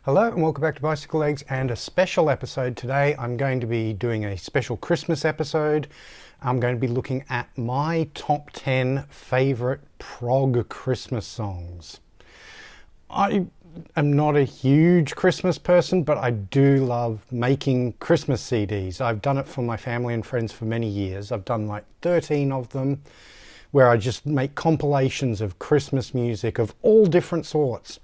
Hello and welcome back to Bicycle Legs and a special episode today. I'm going to be doing a special Christmas episode. I'm going to be looking at my top 10 favourite prog Christmas songs. I am not a huge Christmas person, but I do love making Christmas CDs. I've done it for my family and friends for many years. I've done like 13 of them where I just make compilations of Christmas music of all different sorts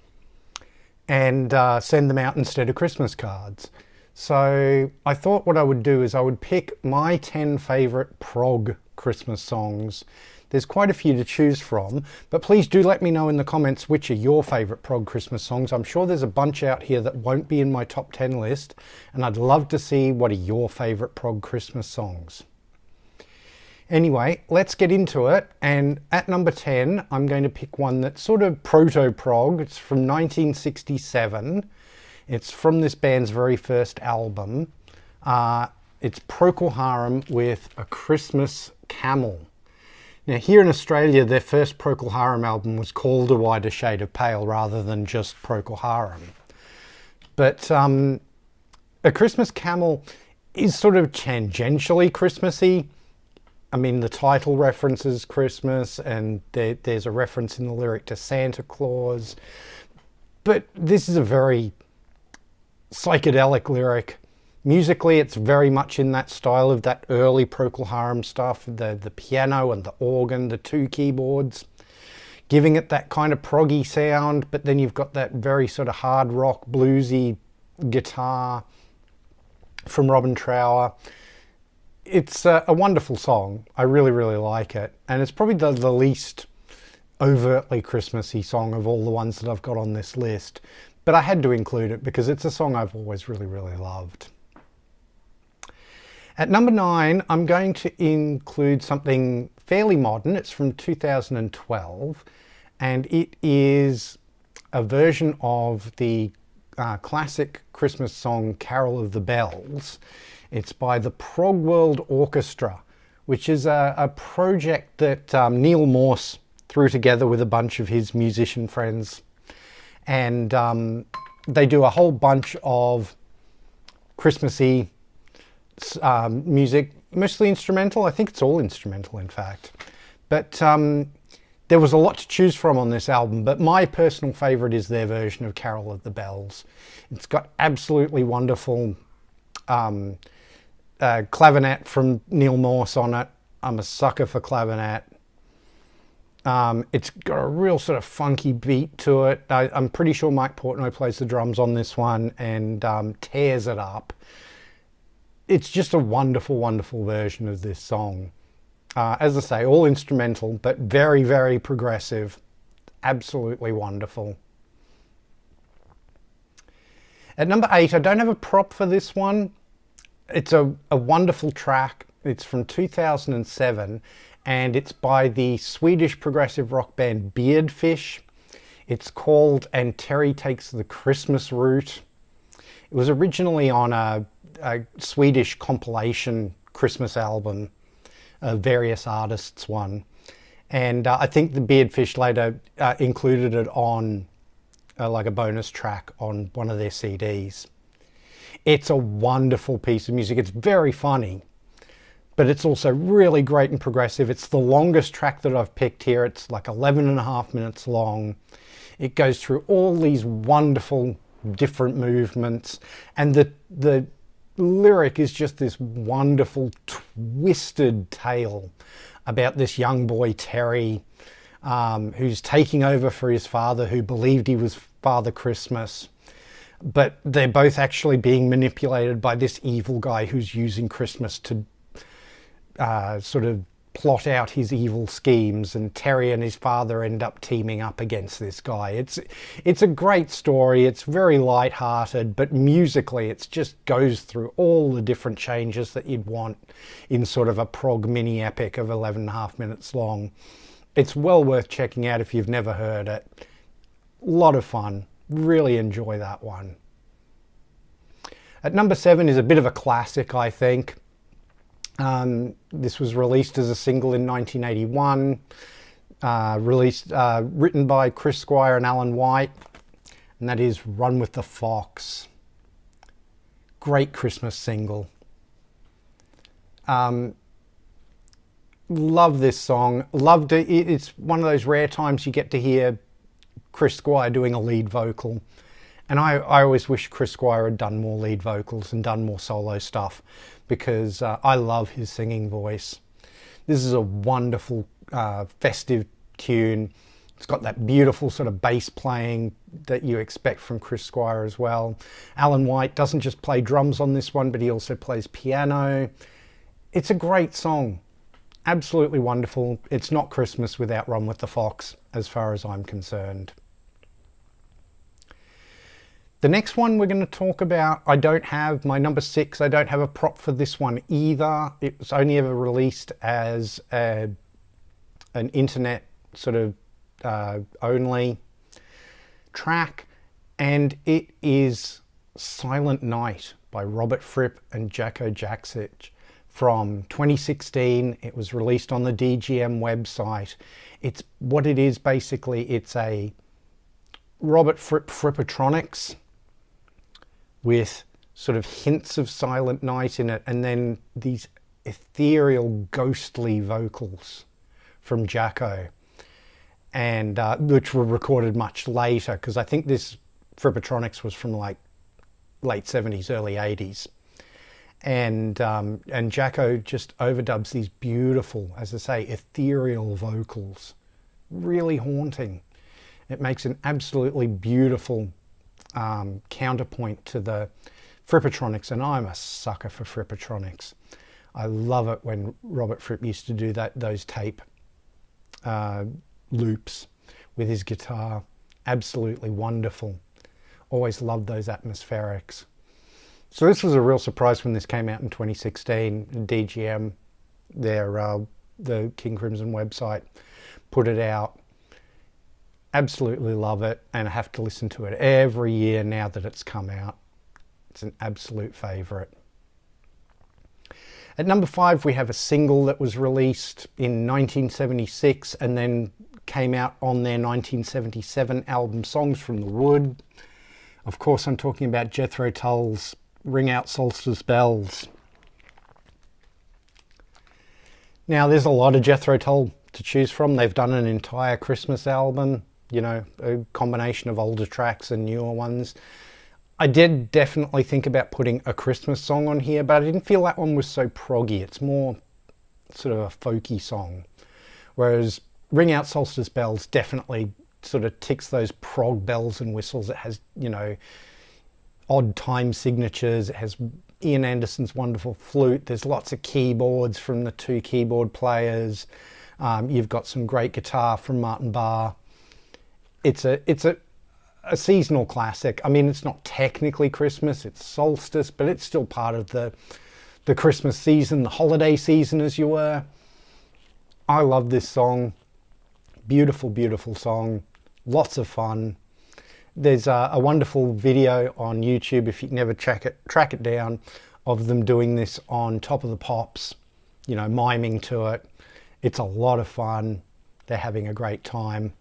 and send them out instead of Christmas cards. So I thought what I would do is I would pick my 10 favourite prog Christmas songs. There's quite a few to choose from, but please do let me know in the comments which are your favourite prog Christmas songs. I'm sure there's a bunch out here that won't be in my top 10 list, and I'd love to see what are your favourite prog Christmas songs. Anyway, let's get into it, and at number 10 I'm going to pick one that's sort of proto-prog. It's from 1967. It's from this band's very first album. It's Procol Harum with A Christmas Camel. Now here in Australia their first Procol Harum album was called A Wider Shade of Pale rather than just Procol Harum. But A Christmas Camel is sort of tangentially Christmassy. I mean, the title references Christmas and there's a reference in the lyric to Santa Claus. But this is a very psychedelic lyric. Musically, it's very much in that style of that early Procol Harum stuff. The piano and the organ, the two keyboards, giving it that kind of proggy sound. But then you've got that very sort of hard rock, bluesy guitar from Robin Trower. It's a wonderful song. I really, really like it. And it's probably the least overtly Christmassy song of all the ones that I've got on this list. But I had to include it because it's a song I've always really, really loved. At number 9, I'm going to include something fairly modern. It's from 2012. And it is a version of the classic Christmas song Carol of the Bells. It's by the Prog World Orchestra, which is a project that Neil Morse threw together with a bunch of his musician friends. And they do a whole bunch of Christmassy music, mostly instrumental. I think it's all instrumental, in fact. But there was a lot to choose from on this album, but my personal favourite is their version of Carol of the Bells. It's got absolutely wonderful clavinet from Neil Morse on it. I'm a sucker for clavinet. It's got a real sort of funky beat to it. I'm pretty sure Mike Portnoy plays the drums on this one and tears it up. It's just a wonderful, wonderful version of this song. As I say, all instrumental, but very, very progressive. Absolutely wonderful. At number 8, I don't have a prop for this one. It's a wonderful track. It's from 2007 and it's by the Swedish progressive rock band Beardfish. It's called And Terry Takes the Christmas Route. It was originally on a Swedish compilation Christmas album, a various artists one. And I think the Beardfish later included it on like a bonus track on one of their CDs. It's a wonderful piece of music. It's very funny, but it's also really great and progressive. It's the longest track that I've picked here. It's like 11.5 minutes long. It goes through all these wonderful different movements, and the lyric is just this wonderful twisted tale about this young boy Terry who's taking over for his father, who believed he was Father Christmas. But they're both actually being manipulated by this evil guy who's using Christmas to sort of plot out his evil schemes, and Terry and his father end up teaming up against this guy. It's a great story. It's very light-hearted, but musically it just goes through all the different changes that you'd want in sort of a prog mini epic of 11.5 minutes long. It's well worth checking out if you've never heard it. A lot of fun. Really enjoy that one. At number 7 is a bit of a classic, I think. This was released as a single in 1981, written by Chris Squire and Alan White. and that is Run with the Fox. Great Christmas single. Love this song. Loved it. It's one of those rare times you get to hear Chris Squire doing a lead vocal. And I always wish Chris Squire had done more lead vocals and done more solo stuff, because I love his singing voice. This is a wonderful festive tune. It's got that beautiful sort of bass playing that you expect from Chris Squire as well. Alan White doesn't just play drums on this one, but he also plays piano. It's a great song. Absolutely wonderful. It's not Christmas without Run with the Fox, as far as I'm concerned. The next one we're going to talk about, I don't have, my number 6, I don't have a prop for this one either. It was only ever released as an internet sort of only track, and it is Silent Night by Robert Fripp and Jacko Jaksic from 2016. It was released on the DGM website. It's what it is basically. It's a Robert Fripp Frippatronics with sort of hints of Silent Night in it, and then these ethereal, ghostly vocals from Jacko, and which were recorded much later, because I think this Frippatronics was from like late 70s, early 80s. And Jacko just overdubs these beautiful, as I say, ethereal vocals. Really haunting. It makes an absolutely beautiful counterpoint to the Frippatronics, and I'm a sucker for Frippatronics. I love it when Robert Fripp used to do those tape loops with his guitar. Absolutely wonderful. Always loved those atmospherics. So this was a real surprise when this came out in 2016. DGM, the King Crimson website, put it out. Absolutely love it, and I have to listen to it every year now that it's come out. It's an absolute favourite. At number 5, we have a single that was released in 1976 and then came out on their 1977 album Songs from the Wood. Of course, I'm talking about Jethro Tull's Ring Out Solstice Bells. Now, there's a lot of Jethro Tull to choose from. They've done an entire Christmas album, you know, a combination of older tracks and newer ones. I did definitely think about putting a Christmas song on here, but I didn't feel that one was so proggy. It's more sort of a folky song. Whereas Ring Out Solstice Bells definitely sort of ticks those prog bells and whistles. It has, you know, odd time signatures. It has Ian Anderson's wonderful flute. There's lots of keyboards from the 2 keyboard players. You've got some great guitar from Martin Barr. It's a seasonal classic. I mean, it's not technically Christmas, it's solstice, but it's still part of the Christmas season, the holiday season, as you were. I love this song. Beautiful, beautiful song. Lots of fun. There's a wonderful video on YouTube, if you can ever track it down, of them doing this on Top of the Pops, you know, miming to it. It's a lot of fun. They're having a great time.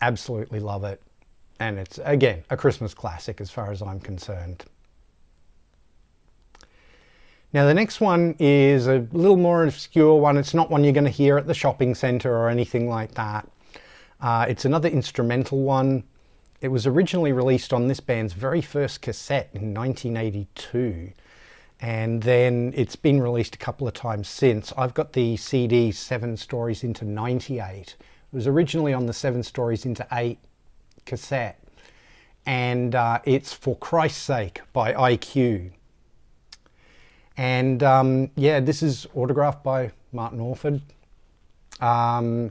Absolutely love it. And it's, again, a Christmas classic as far as I'm concerned. Now, the next one is a little more obscure one. It's not one you're going to hear at the shopping centre or anything like that. It's another instrumental one. It was originally released on this band's very first cassette in 1982. And then it's been released a couple of times since. I've got the CD 7 Stories into 98. It was originally on the 7 Stories into 8 cassette. And it's For Christ's Sake by IQ. And yeah, this is autographed by Martin Orford. Yeah,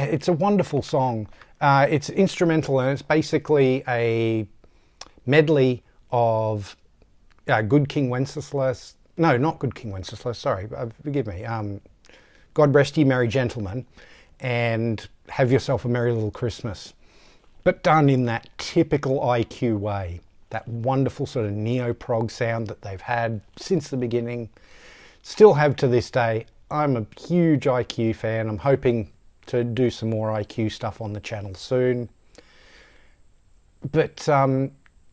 it's a wonderful song. It's instrumental, and it's basically a medley of Good King Wenceslas. No, not Good King Wenceslas, sorry, forgive me. God Rest Ye Merry Gentlemen and Have Yourself a Merry Little Christmas. But done in that typical IQ way. That wonderful sort of neo-prog sound that they've had since the beginning. Still have to this day. I'm a huge IQ fan. I'm hoping to do some more IQ stuff on the channel soon. But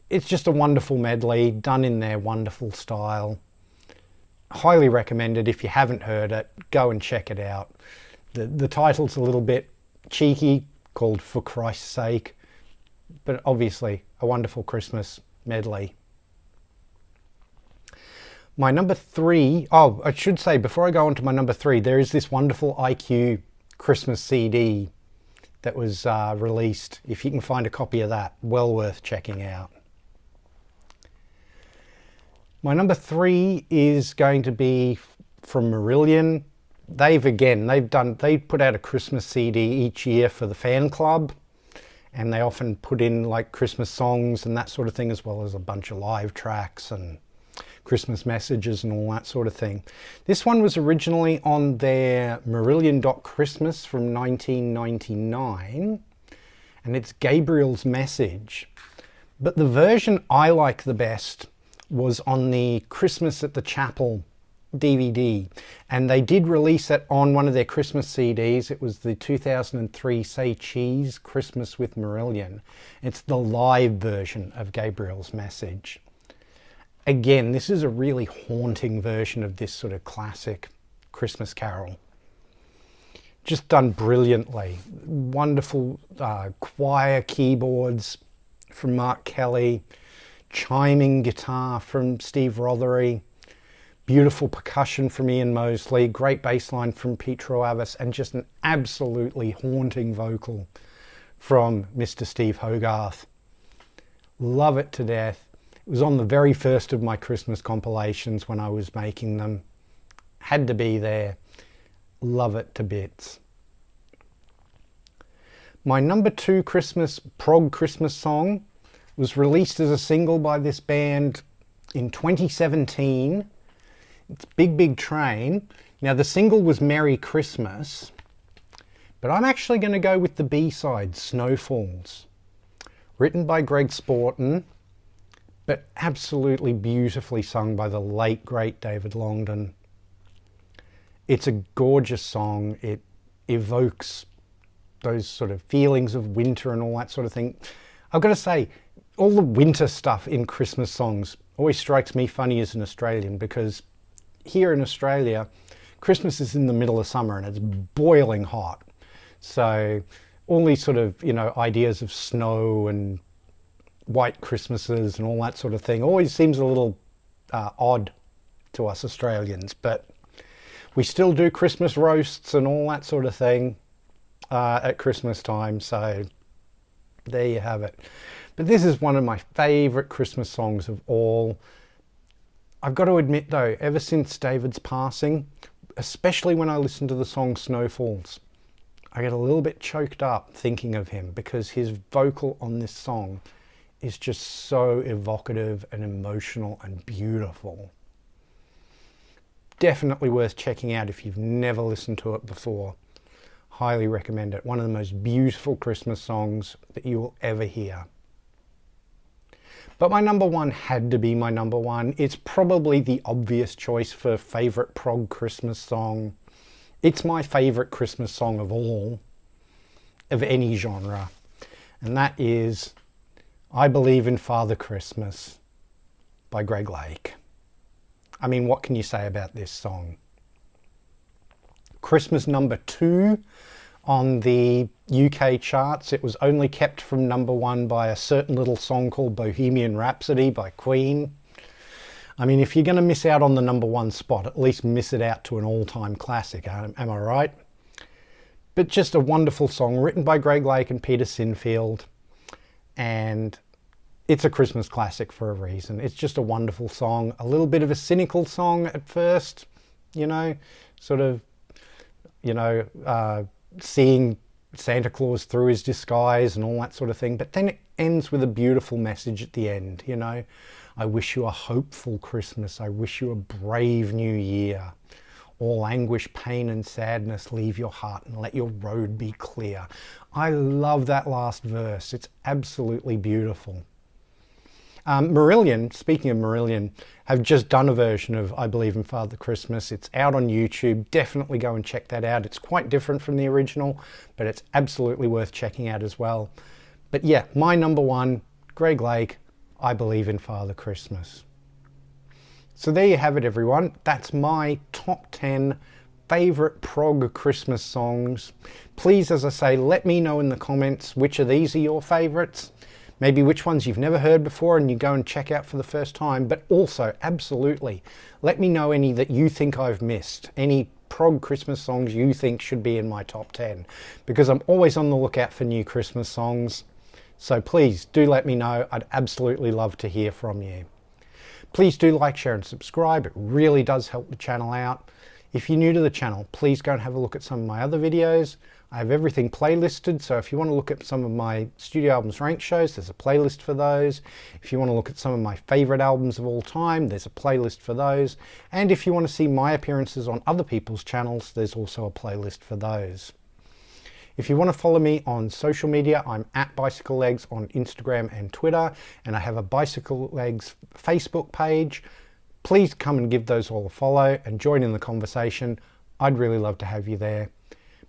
it's just a wonderful medley done in their wonderful style. Highly recommended. If you haven't heard it, go and check it out. The title's a little bit cheeky, called For Christ's Sake, but obviously a wonderful Christmas medley. My number 3, oh, I should say before I go on to my number 3, there is this wonderful IQ Christmas CD that was released. If you can find a copy of that, well worth checking out. My number 3 is going to be from Marillion. They put out a Christmas CD each year for the fan club, and they often put in like Christmas songs and that sort of thing, as well as a bunch of live tracks and Christmas messages and all that sort of thing. This one was originally on their Marillion.Christmas from 1999, and it's Gabriels Message. But the version I like the best was on the Christmas at the Chapel DVD, and they did release it on one of their Christmas CDs. It was the 2003 Say Cheese Christmas with Marillion. It's the live version of Gabriel's Message. Again, this is a really haunting version of this sort of classic Christmas carol. Just done brilliantly. Wonderful choir keyboards from Mark Kelly, chiming guitar from Steve Rothery, beautiful percussion from Ian Mosley, great bass line from Pete Troavis, and just an absolutely haunting vocal from Mr. Steve Hogarth. Love it to death. It was on the very first of my Christmas compilations when I was making them. Had to be there. Love it to bits. My number 2 Prog Christmas song was released as a single by this band in 2017. It's Big Big Train. Now the single was Merry Christmas, but I'm actually going to go with the B-side, Snowfalls. Written by Greg Sporton, but absolutely beautifully sung by the late, great David Longdon. It's a gorgeous song. It evokes those sort of feelings of winter and all that sort of thing. I've got to say, all the winter stuff in Christmas songs always strikes me funny as an Australian, because here in Australia, Christmas is in the middle of summer and it's boiling hot. So all these sort of, ideas of snow and white Christmases and all that sort of thing always seems a little odd to us Australians, but we still do Christmas roasts and all that sort of thing at Christmas time, so there you have it. But this is one of my favourite Christmas songs of all. I've got to admit though, ever since David's passing, especially when I listen to the song Snowfalls, I get a little bit choked up thinking of him, because his vocal on this song is just so evocative and emotional and beautiful. Definitely worth checking out if you've never listened to it before. Highly recommend it. One of the most beautiful Christmas songs that you will ever hear. But my number 1 had to be my number 1. It's probably the obvious choice for favourite prog Christmas song. It's my favourite Christmas song of all, of any genre. And that is I Believe in Father Christmas by Greg Lake. I mean, what can you say about this song? Christmas number 2 on the UK charts. It was only kept from number 1 by a certain little song called Bohemian Rhapsody by Queen. I mean, if you're going to miss out on the number 1 spot, at least miss it out to an all-time classic, am I right? But just a wonderful song written by Greg Lake and Peter Sinfield. And it's a Christmas classic for a reason. It's just a wonderful song. A little bit of a cynical song at first, seeing Santa Claus through his disguise and all that sort of thing. But then it ends with a beautiful message at the end, I wish you a hopeful Christmas. I wish you a brave new year. All anguish, pain and sadness leave your heart and let your road be clear. I love that last verse. It's absolutely beautiful. Marillion, speaking of Marillion, have just done a version of I Believe in Father Christmas. It's out on YouTube. Definitely go and check that out. It's quite different from the original, but it's absolutely worth checking out as well. But yeah, my number 1, Greg Lake, I believe in Father Christmas. So there you have it, everyone. That's my top 10 favourite prog Christmas songs. Please, as I say, let me know in the comments which of these are your favourites. Maybe which ones you've never heard before and you go and check out for the first time. But also, absolutely, let me know any that you think I've missed. Any prog Christmas songs you think should be in my top 10. Because I'm always on the lookout for new Christmas songs. So please do let me know. I'd absolutely love to hear from you. Please do like, share and subscribe. It really does help the channel out. If you're new to the channel, please go and have a look at some of my other videos. I have everything playlisted, so if you want to look at some of my studio albums ranked shows, there's a playlist for those. If you want to look at some of my favourite albums of all time, there's a playlist for those. And if you want to see my appearances on other people's channels, there's also a playlist for those. If you want to follow me on social media, I'm at bicyclelegs on Instagram and Twitter, and I have a bicyclelegs Facebook page. Please come and give those all a follow and join in the conversation. I'd really love to have you there.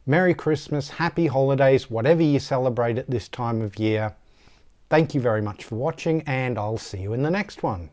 Merry Christmas, happy holidays, whatever you celebrate at this time of year. Thank you very much for watching, and I'll see you in the next one.